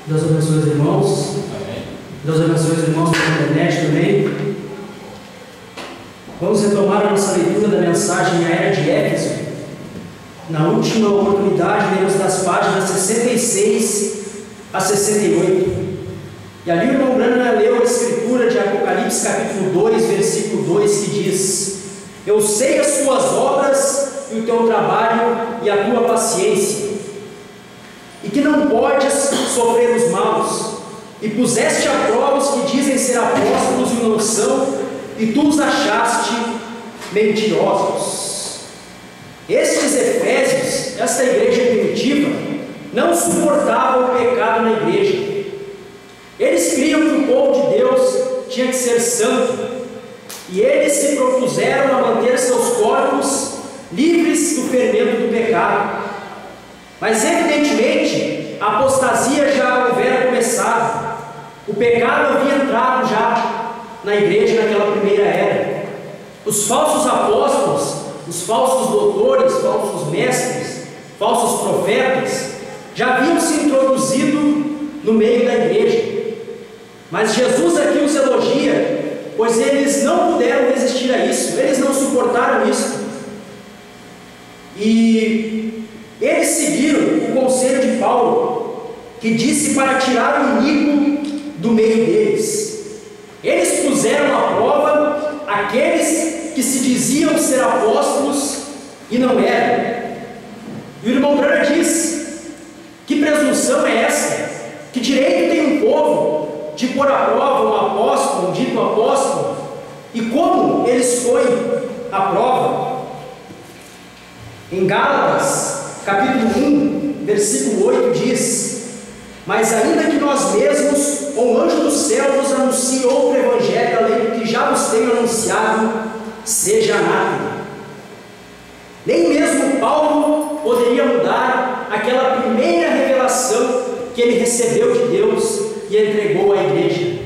Deus abençoe os irmãos. Deus abençoe os irmãos pela internet também. Vamos retomar a nossa leitura da mensagem à era de Éfeso. Na última oportunidade, lemos das páginas 66 a 68. E ali o irmão Branham leu a escritura de Apocalipse capítulo 2, versículo 2, que diz: Eu sei as tuas obras e o teu trabalho e a tua paciência, e que não podes sofrer os maus, e puseste à prova os que dizem ser apóstolos e não são, e tu os achaste mentirosos. Estes Efésios, esta igreja primitiva, não suportavam o pecado na igreja. Eles criam que o povo de Deus tinha que ser santo, e eles se propuseram a manter seus corpos livres do fermento do pecado. Mas evidentemente a apostasia já houvera começado, o pecado havia entrado já na igreja naquela primeira era. Os falsos apóstolos, os falsos doutores, falsos mestres, falsos profetas já haviam se introduzido no meio da igreja. Mas Jesus aqui os elogia, pois eles não puderam resistir a isso, eles não suportaram isso. E eles seguiram o conselho de Paulo, que disse para tirar o iníquo do meio deles. Eles puseram à prova aqueles que se diziam ser apóstolos e não eram. E o irmão Branham diz: que presunção é essa? Que direito tem um povo de pôr à prova um apóstolo, um dito apóstolo? E como eles põem à prova? Em Gálatas, capítulo 1, versículo 8 diz: Mas ainda que nós mesmos, ou um anjo do céu, nos anuncie outro evangelho, além do que já vos tenho anunciado, seja anátema. Nem mesmo Paulo poderia mudar aquela primeira revelação que ele recebeu de Deus e entregou à igreja.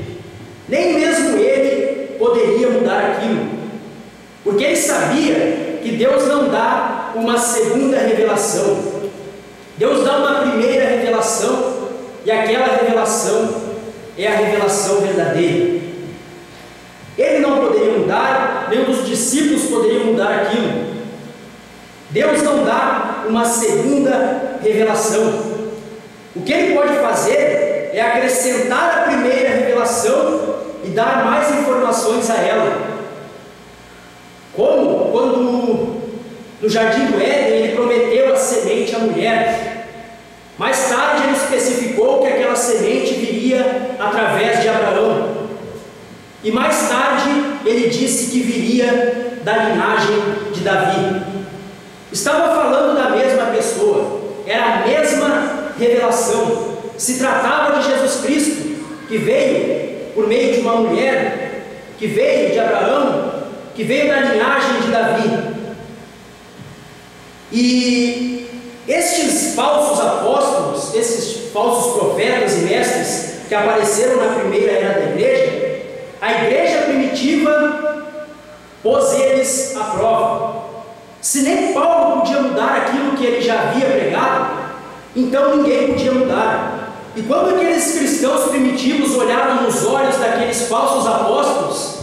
Nem mesmo ele poderia mudar aquilo, porque ele sabia que Deus não dá uma segunda revelação. Deus dá uma primeira revelação, e aquela revelação é a revelação verdadeira. Ele não poderia mudar, nem os discípulos poderiam mudar aquilo. Deus não dá uma segunda revelação. O que ele pode fazer é acrescentar a primeira revelação e dar mais informações a ela. Como quando no jardim do Éden ele prometeu a semente à mulher. Mais tarde ele especificou que aquela semente viria através de Abraão. E mais tarde ele disse que viria da linhagem de Davi. Estava falando da mesma pessoa, era a mesma revelação. Se tratava de Jesus Cristo, que veio por meio de uma mulher, que veio de Abraão, que veio da linhagem de Davi. E estes falsos apóstolos, esses falsos profetas e mestres que apareceram na primeira era da igreja, a igreja primitiva pôs eles à prova. Se nem Paulo podia mudar aquilo que ele já havia pregado, então ninguém podia mudar. E quando aqueles cristãos primitivos olharam nos olhos daqueles falsos apóstolos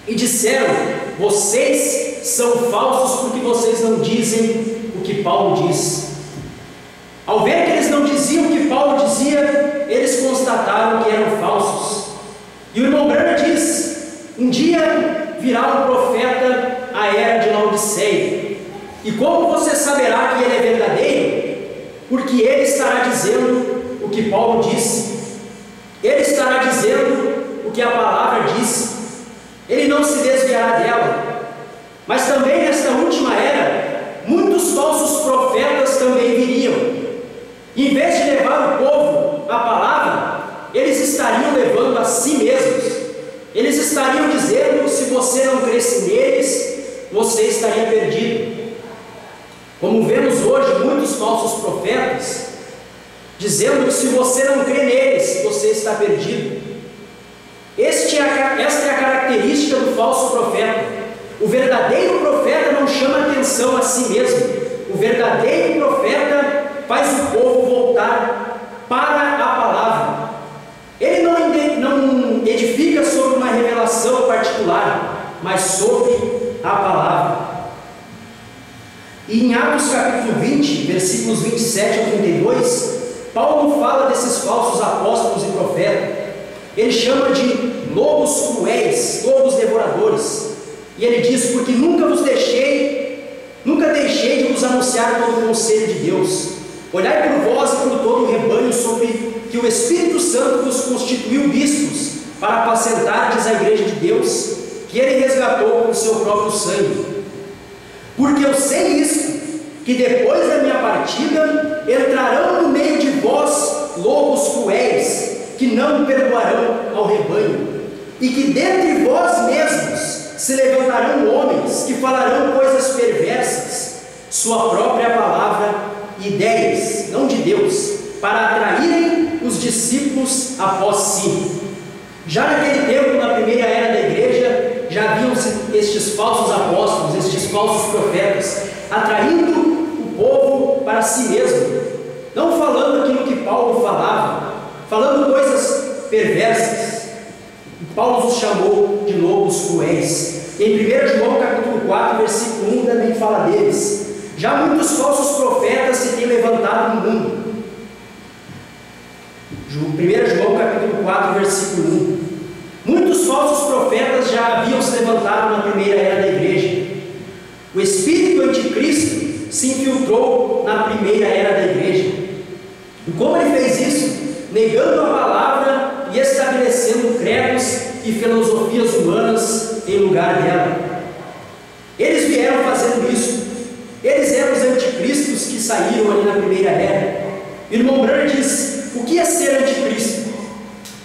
e disseram: vocês são falsos porque vocês não dizem o que Paulo diz. Ao ver que eles não diziam o que Paulo dizia, eles constataram que eram falsos. E o irmão Branham diz: um dia virá um profeta à era de Laodiceia, e como você saberá que ele é verdadeiro? Porque ele estará dizendo o que Paulo disse, ele estará dizendo o que a palavra disse, ele não se desviará dela. Mas também nesta última era, muitos falsos profetas também viriam. Em vez de levar o povo à palavra, eles estariam levando a si mesmos. Eles estariam dizendo: se você não cresce neles, você estaria perdido. Como vemos hoje muitos falsos profetas dizendo que se você não crê neles, você está perdido. Esta é a característica do falso profeta. O verdadeiro profeta não chama atenção a si mesmo. O verdadeiro profeta faz o povo voltar para a palavra. Ele não edifica sobre uma revelação particular, mas sobre a palavra. E em Atos capítulo 20, versículos 27 a 32, Paulo fala desses falsos apóstolos e profetas. Ele chama de lobos cruéis, lobos devoradores. E ele diz: porque nunca deixei de vos anunciar todo o conselho de Deus. Olhai por vós e por todo o rebanho sobre que o Espírito Santo vos constituiu bispos, para apacentardes a igreja de Deus, que ele resgatou com o seu próprio sangue. Porque eu sei isto, que depois da minha partida entrarão no meio de vós lobos cruéis, que não perdoarão ao rebanho, e que dentre vós mesmos se levantarão homens que falarão coisas perversas, sua própria palavra e ideias, não de Deus, para atraírem os discípulos após si. Já naquele tempo, na primeira era da igreja, já haviam estes falsos apóstolos, estes falsos profetas, atraindo o povo para si mesmo, não falando aquilo que Paulo falava, falando coisas perversas. Paulo os chamou de lobos cruéis. Em 1 João capítulo 4, versículo 1 também fala deles. Já muitos falsos profetas se têm levantado no mundo. 1 João capítulo 4, versículo 1. Muitos falsos profetas já haviam se levantado na primeira era da igreja. O espírito anticristo se infiltrou na primeira era da igreja. E como ele fez isso? Negando a palavra e estabelecendo credos e filosofias humanas em lugar dela. Eles vieram fazendo isso. Eles eram os anticristos que saíram ali na primeira era. O irmão Branham diz: o que é ser anticristo?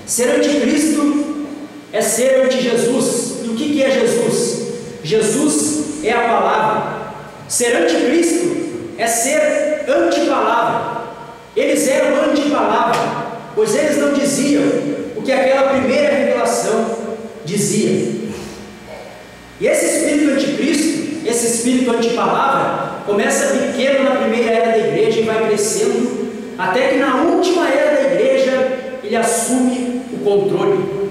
Ser anticristo é ser anti-Jesus. E o que é Jesus? Jesus é a palavra. Ser anticristo é ser antipalavra. Eles eram antipalavra, pois eles não diziam o que aquela primeira revelação dizia. E esse espírito anticristo, esse espírito antipalavra, começa pequeno na primeira era da igreja e vai crescendo, até que na última era da igreja ele assume o controle.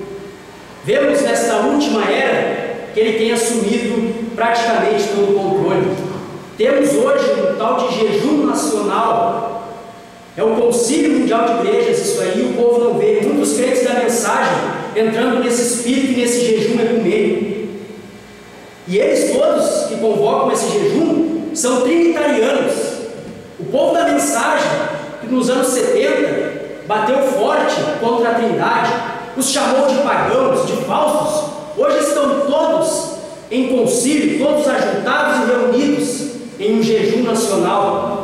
Vemos nesta última era que ele tem assumido praticamente todo o controle. Temos hoje um tal de jejum nacional. É o Concílio Mundial de Igrejas, isso aí o povo não vê. Muitos crentes da mensagem entrando nesse espírito e nesse jejum ecumênico. E eles todos que convocam esse jejum são trinitarianos. O povo da mensagem, que nos anos 70 bateu forte contra a Trindade, os chamou de pagãos, de falsos, hoje estão todos em concílio, todos ajuntados e reunidos em um jejum nacional.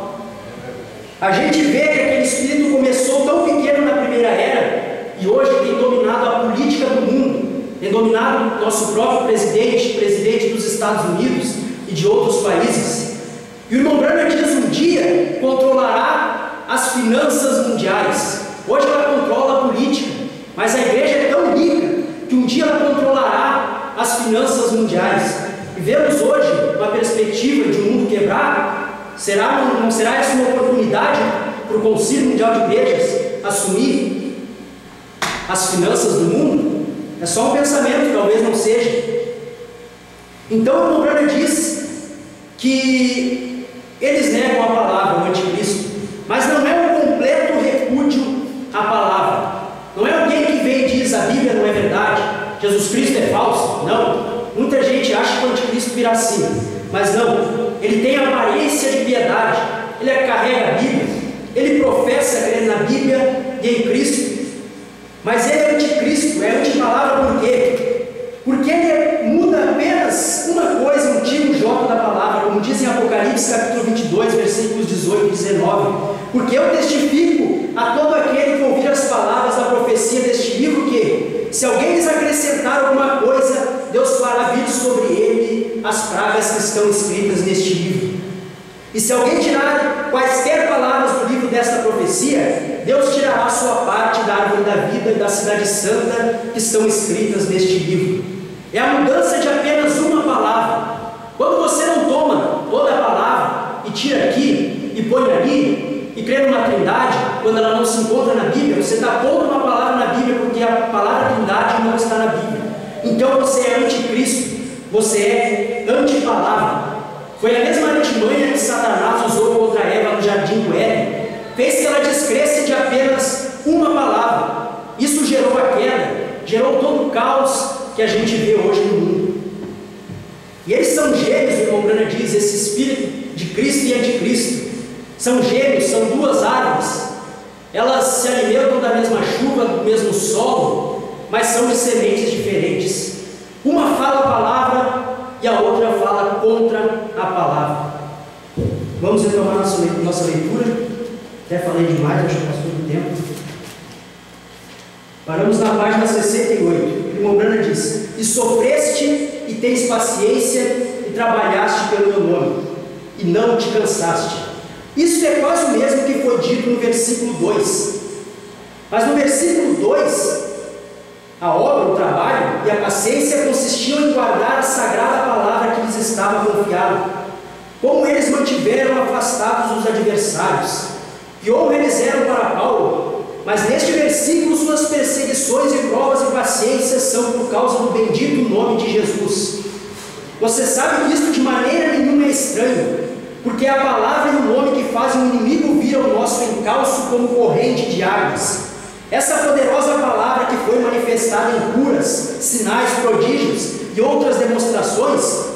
A gente vê que aquele espírito começou tão pequeno na primeira era e hoje tem dominado a política do mundo, tem dominado o nosso próprio presidente dos Estados Unidos e de outros países. E o irmão Branham diz: um dia controlará as finanças mundiais. Hoje ela controla a política, mas a igreja é tão rica que um dia ela controlará as finanças mundiais. E vemos hoje uma perspectiva de um mundo quebrado. Não será essa uma oportunidade para o Concílio Mundial de Igrejas assumir as finanças do mundo? É só um pensamento, talvez não seja. Então o irmão Branham diz que eles negam a palavra, o anticristo, mas não é um completo repúdio à palavra. Não é alguém que vem e diz: a Bíblia não é verdade, Jesus Cristo é falso. Não. Muita gente acha que o anticristo virá assim, mas não. Ele tem aparência de piedade, ele carrega a Bíblia, ele professa crer na Bíblia e em Cristo, mas ele é anticristo, é antipalavra. Por quê? Porque ele muda apenas uma coisa, um tiro J da palavra, como diz em Apocalipse capítulo 22, versículos 18 e 19. Porque eu testifico a todo aquele que ouvir as palavras da profecia deste livro que, se alguém lhes acrescentar alguma coisa, Deus fará vir sobre ele as pragas que estão escritas neste livro. E se alguém tirar quaisquer palavras do livro desta profecia, Deus tirará a sua parte da árvore da vida e da cidade santa que estão escritas neste livro. É a mudança de apenas uma palavra. Quando você não toma toda a palavra e tira aqui e põe ali, e crê numa trindade, quando ela não se encontra na Bíblia, você está pondo uma palavra na Bíblia porque a palavra trindade não está na Bíblia. Então você é anticristo, você é antipalavra. Foi a mesma artimanha que Satanás usou contra Eva no jardim do Éden, fez que ela descresse de apenas uma palavra. Isso gerou a queda, gerou todo o caos que a gente vê hoje no mundo. E eles são gêmeos, o irmão Branham diz, esse espírito de Cristo e anticristo. São gêmeos, são duas árvores. Elas se alimentam da mesma chuva, do mesmo solo, mas são de sementes diferentes. Uma fala a palavra e a outra fala contra a palavra. Vamos retomar nossa leitura. Até falei demais, acho que passou do tempo. Paramos na página 68. O irmão Branham diz: e sofreste e tens paciência e trabalhaste pelo meu nome, e não te cansaste. Isso é quase o mesmo que foi dito no versículo 2. Mas no versículo 2, a obra, o trabalho e a paciência consistiam em guardar a sagrada palavra que lhes estava confiada. Como eles mantiveram afastados os adversários. Que honra eles eram para Paulo. Mas neste versículo, suas perseguições e provas e paciências são por causa do bendito nome de Jesus. Você sabe que isso de maneira nenhuma é estranho, porque é a palavra e o nome que fazem o inimigo vir ao nosso encalço como corrente de águas. Essa poderosa palavra que foi manifestada em curas, sinais, prodígios e outras demonstrações,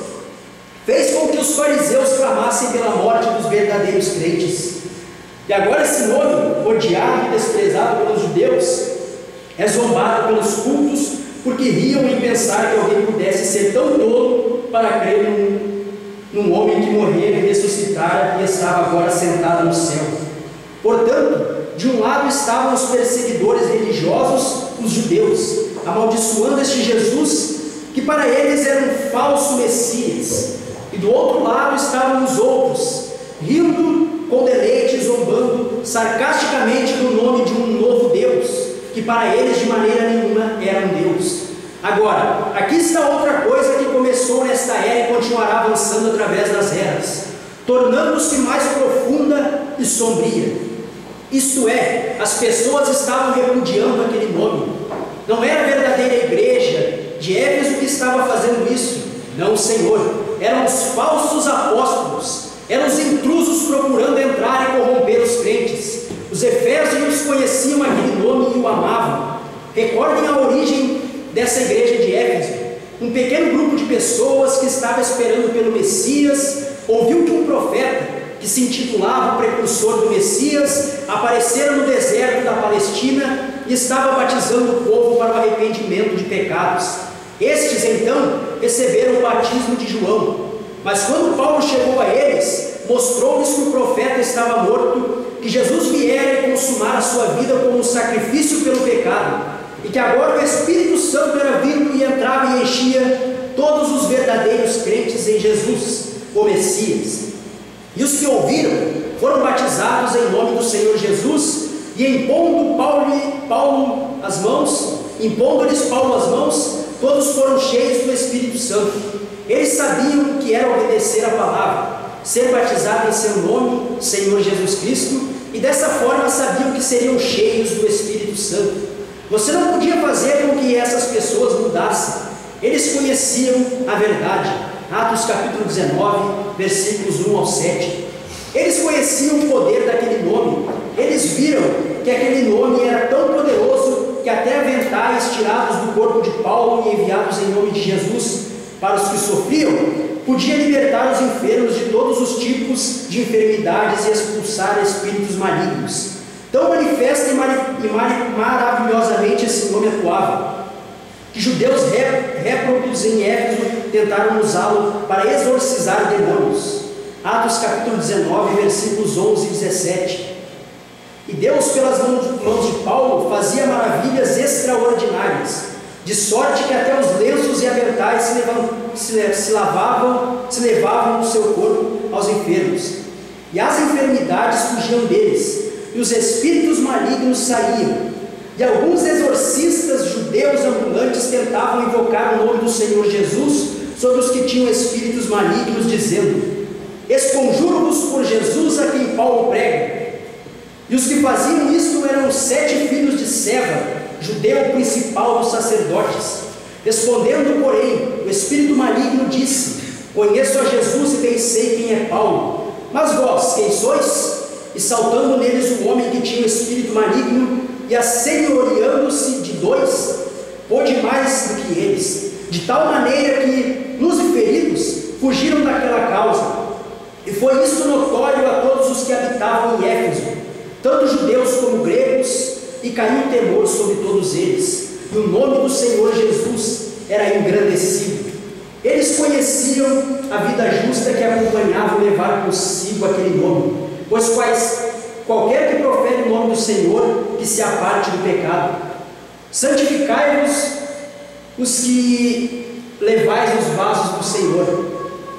fez com que os fariseus clamassem pela morte dos verdadeiros crentes. E agora esse nome, odiado e desprezado pelos judeus, é zombado pelos cultos, porque riam em pensar que alguém pudesse ser tão tolo para crer num homem que morrera e ressuscitara e estava agora sentado no céu. Portanto, de um lado estavam os perseguidores religiosos, os judeus, amaldiçoando este Jesus, que para eles era um falso Messias. E do outro lado estavam os outros, rindo com deleite, zombando sarcasticamente do nome de um novo Deus, que para eles de maneira nenhuma era um Deus. Agora, aqui está outra coisa que começou nesta era e continuará avançando através das eras, tornando-se mais profunda e sombria. Isto é, as pessoas estavam repudiando aquele nome. Não era a verdadeira igreja de Éfeso que estava fazendo isso. Não, Senhor. Eram os falsos apóstolos. Eram os intrusos procurando entrar e corromper os crentes. Os efésios conheciam aquele nome e o amavam. Recordem a origem dessa igreja de Éfeso. Um pequeno grupo de pessoas que estava esperando pelo Messias ouviu que um profeta, que se intitulava o precursor do Messias, aparecera no deserto da Palestina e estava batizando o povo para o arrependimento de pecados. Estes, então, receberam o batismo de João. Mas quando Paulo chegou a eles, mostrou-lhes que o profeta estava morto, que Jesus viera e consumara a sua vida como um sacrifício pelo pecado, e que agora o Espírito Santo era vindo e entrava e enchia todos os verdadeiros crentes em Jesus, o Messias. E os que ouviram foram batizados em nome do Senhor Jesus, e impondo-lhes Paulo as mãos, todos foram cheios do Espírito Santo. Eles sabiam o que era obedecer a palavra, ser batizado em seu nome, Senhor Jesus Cristo, e dessa forma sabiam que seriam cheios do Espírito Santo. Você não podia fazer com que essas pessoas mudassem. Eles conheciam a verdade. Atos capítulo 19, versículos 1 ao 7. Eles conheciam o poder daquele nome. Eles viram que aquele nome era tão poderoso que até aventais tirados do corpo de Paulo e enviados em nome de Jesus para os que sofriam, podia libertar os enfermos de todos os tipos de enfermidades e expulsar espíritos malignos. Tão manifesta e maravilhosamente esse nome atuava, que judeus réprobos em Éfeso tentaram usá-lo para exorcizar demônios. Atos capítulo 19, versículos 11 e 17. E Deus, pelas mãos de Paulo, fazia maravilhas extraordinárias, de sorte que até os lenços e aventais se levavam no seu corpo aos enfermos, e as enfermidades fugiam deles, e os espíritos malignos saíam. E alguns exorcistas judeus ambulantes tentavam invocar o nome do Senhor Jesus sobre os que tinham espíritos malignos, dizendo: Esconjuro-vos por Jesus a quem Paulo prega. E os que faziam isto eram os 7 filhos de Seva, judeu principal dos sacerdotes. Respondendo, porém, o espírito maligno disse: Conheço a Jesus e bem sei quem é Paulo. Mas vós, quem sois? E saltando neles o homem que tinha o espírito maligno, e assenhoreando-se de 2, pôde mais do que eles, de tal maneira que, nos e feridos, fugiram daquela causa. E foi isto notório a todos os que habitavam em Éfeso, tanto judeus como gregos, e caiu temor sobre todos eles, e o nome do Senhor Jesus era engrandecido. Eles conheciam a vida justa que acompanhava levar consigo aquele nome, pois qualquer que profere o nome do Senhor, que se aparte do pecado. Santificai-vos os que levais os vasos do Senhor.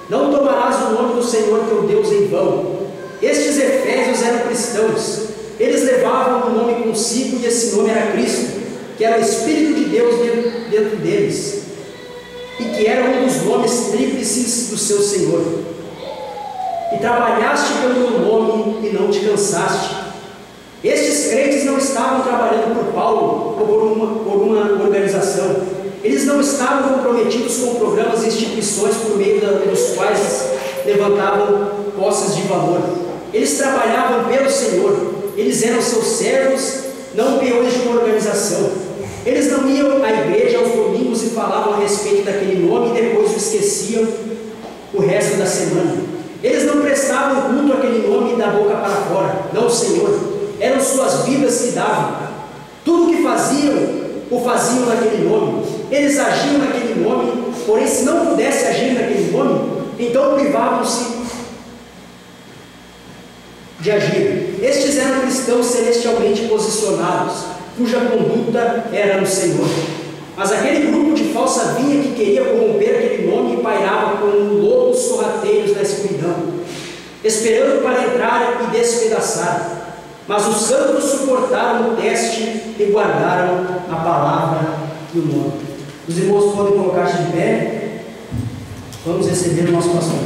Não tomarás o nome do Senhor teu Deus em vão. Estes efésios eram cristãos. Eles levavam o nome consigo, e esse nome era Cristo, que era o Espírito de Deus dentro deles, e que era um dos nomes tríplices do seu Senhor. E trabalhaste pelo meu nome e não te cansaste. Estes crentes não estavam trabalhando por Paulo ou por uma organização. Eles não estavam comprometidos com programas e instituições por meio dos quais levantavam posses de valor. Eles trabalhavam pelo Senhor. Eles eram seus servos, não peões de uma organização. Eles não iam à igreja aos domingos e falavam a respeito daquele nome e depois o esqueciam o resto da semana. Eles não prestavam culto àquele nome da boca para fora. Não, Senhor. Eram suas vidas que davam. Tudo o que faziam, o faziam naquele nome. Eles agiam naquele nome, porém se não pudesse agir naquele nome, então privavam-se de agir. Estes eram cristãos celestialmente posicionados, cuja conduta era no Senhor. Mas aquele grupo de falsa vinha que queria corromper aquele nome pairava como lobos sorrateiros na escuridão, esperando para entrar e despedaçar. Mas os santos suportaram o teste e guardaram a palavra e o nome. Os irmãos podem colocar-se de pé. Vamos receber o nosso pastor.